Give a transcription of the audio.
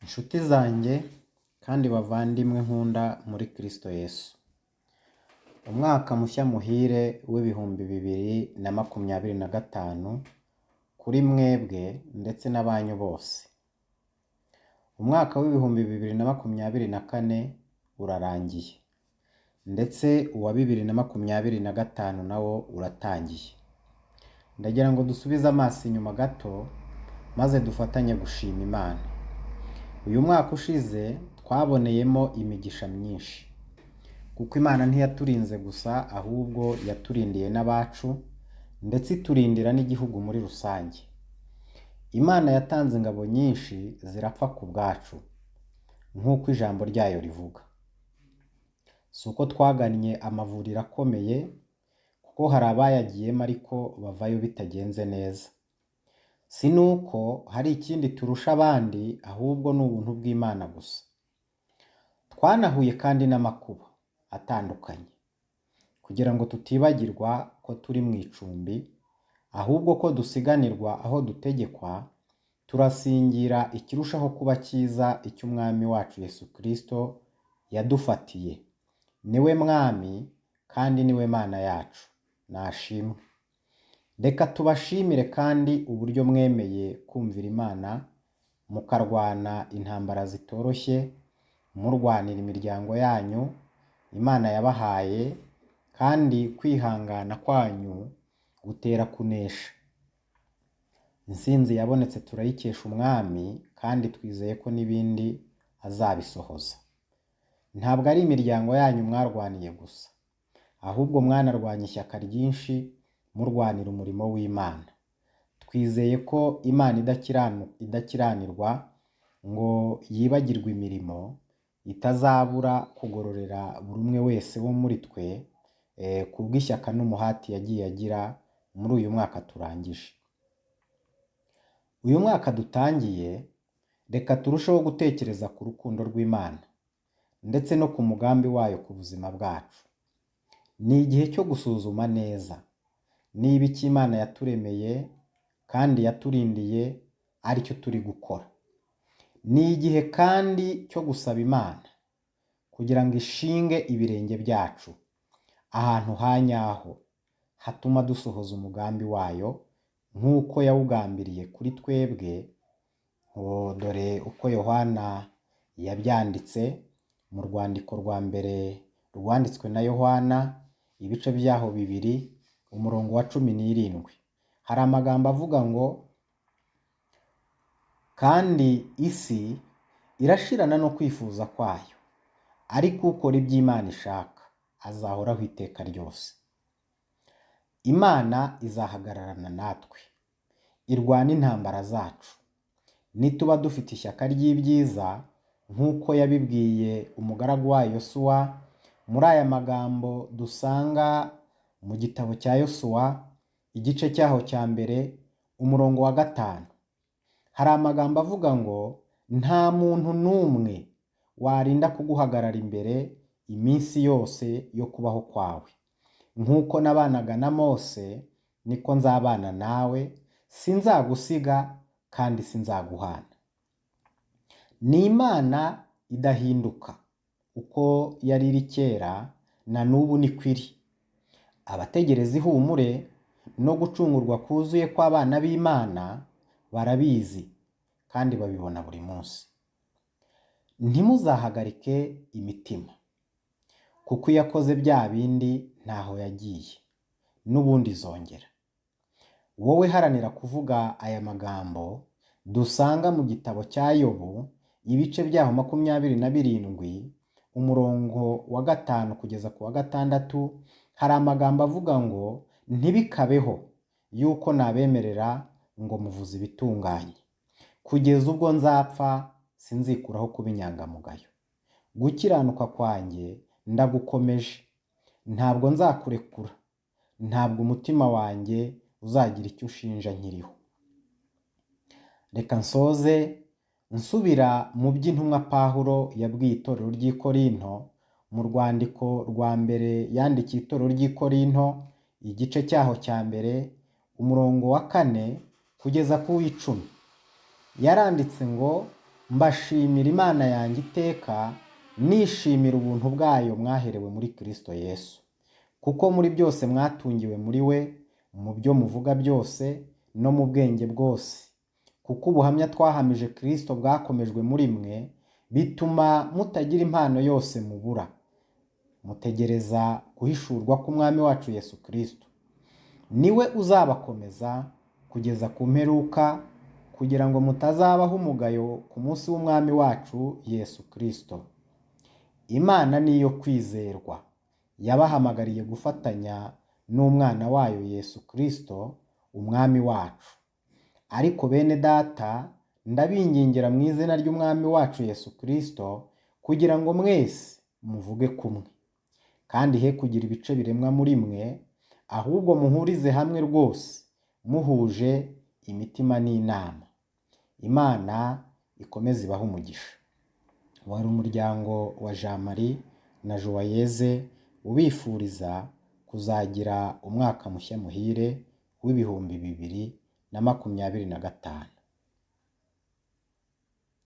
Inshuti zanjye kandi bavandimwe nkunda muri Kristo Yesu. Umwaka mushya muhire w'ibihumbi 2025 kuri mwebwe ndetse n'abanyu bose. Umwaka w'ibihumbi 2024 urarangiye ndetse uwa 2025 nawo uratangiye. Ndagira ngo dusubize amaso inyuma gato maze dufatanye gushima Imana. Uyu mwaka ushize twaboneyemo imigisha myinshi, kuko Imana ntiyaturinze gusa ahubwo yaturindiye n'abacu ndetse iturindira n'igihugu muri rusange. Imana yatanze ingabo nyinshi zirapfa ku bwacu nk'uko ijambo ryayo rivuga. Si uko twagannye amavuriro akomeye, kuko hari abayagiyemo ariko bavayo bitagenze neza. Si nuko hari ikindi turusha abandi, ahubwo ni ubuntu bw'Imana gusa. Twanahuye kandi n'amakuba atandukanye, kugira ngo tutibagirwa ko turi mu icumbi, ahubwo ko dusiganirwa aho dutegekwa, turasingira ikirushaho kuba cyiza icy'Umwami wacu Yesu Kristo yadufatiye. Niwe Mwami kandi niwe Mana yacu, nashimwe. Reka tubashimire kandi uburyo mwemeye kumvira Imana, mukarwana intambara zitoroshye, murwanira imiryango yanyu Imana yabahaye, kandi kwihangana kwanyu gutera kunesha. Intsinzi yabonetse turayikesha Umwami, kandi twizeye ko n'ibindi azabisohoza. Ntabwo ari imiryango yanyu mwarwaniye gusa, ahubwo mwanarwanya ishyaka ryinshi murwanira umurimo w'Imana. Twizeye ko Imana idakiranirwa ngo yibagirwe imirimo, itazabura kugororera buri umwe wese wo muri twe kubw'ishyaka n'umuhati yagiye agira muri uyu mwaka turangije. Uyu mwaka dutangiye, reka turusheho gutekereza ku rukundo rw'Imana ndetse no ku mugambi wayo ku buzima bwacu. Ni igihe cyo gusuzuma neza niba icyo Imana yaturemeye kandi yaturindiye ari cyo turi gukora. Ni igihe kandi cyo gusaba Imana kugira ngo ishinge ibirenge byacu ahantu hanyaho hatuma dusohoza umugambi wayo nk'uko yawugambiriye kuri twebwe. Dore uko Yohana yabyanditse mu rwandiko rwa mbere rwanditswe na Yohana, ibice byaho 2, umurongo wa 17. Hari amagambo avuga ngo, kandi isi irashirana no kwifuza kwayo, ariko ukora ibyo Imana ishaka azahoraho iteka ryose. Imana izahagararana natwe, irwana intambara zacu, nituba dufite ishyaka ry'ibyiza nk'uko yabibwiye umugaragu wayo Yosuwa muri aya magambo dusanga mu gitabo cya Yosuwa, igice cyaho cya mbere, umurongo wa 5. Hari amagambo avuga ngo, nta muntu n'umwe warinda kuguhagarara imbere iminsi yose yo kubaho kwawe. Nk'uko nabanaga na Mose, niko nzabana nawe, sinzagusiga kandi sinzaguhana. Ni Imana idahinduka, uko yari iri kera na n'ubu niko iri. Abategereza ihumure no gucungurwa kuzuye kw'abana b'Imana barabizi kandi babibona buri munsi. Ntimuzahagarike imitima, kuko iyo yakoze bya bindi ntaho yagiye, n'ubundi izongera. Wowe haranira kuvuga aya magambo dusanga mu gitabo cya Yobu, ibice byaho 27, umurongo wa 5 kugeza ku wa 6. Hari amagambo avuga ngo, ntibikabeho yuko nabemerera ngo muvuze ibitunganye. Kugeza ubwo nzapfa sinzikuraho kuba inyangamugayo. Gukiranuka kwanjye ndagukomeje, ntabwo nzakurekura, ntabwo umutima wanjye uzagira icyo ushinja nkiriho. Reka nsoze nsubira mu by'intumwa Pawulo yabwiye itorero ry'i Korinto mu rwandiko rwa mbere yandikiye itorero ry'i Korinto, igice cyaho cya mbere, umurongo wa 4 kugeza ku w'10. Yaranditse ngo, mbashimira Imana yanjye iteka, nishimira ubuntu bwayo mwaherewe muri Kristo Yesu. Kuko muri byose mwatungiwe muri we, mu byo muvuga byose no mu bwenge bwose. Kuko ubuhamya twahamije Kristo bwakomejwe muri mwe, bituma mutagira impano yose mubura. Mutegereza guhishurwa k'Umwami wacu Yesu Kristo. Niwe uzabakomeza kugeza ku mperuka, kugira ngo mutazabaho umugayo ku munsi w'Umwami wacu Yesu Kristo. Imana ni iyo kwizerwa, yabahamagariye gufatanya n'umwana wayo Yesu Kristo, Umwami wacu. Ariko bene data, ndabingingira mu izina ry'Umwami wacu Yesu Kristo, kugira ngo mwese muvuge kumwe. Kandi he kugira ibice biremwa muri mwe, ahubwo muhurize hamwe rwose, muhuje imitima n'inama. Imana ikomeze ibahe umugisha. Wari umuryango wa Jean Marie na Joyeuse ubifuriza kuzagira umwaka mushya muhire w'2025.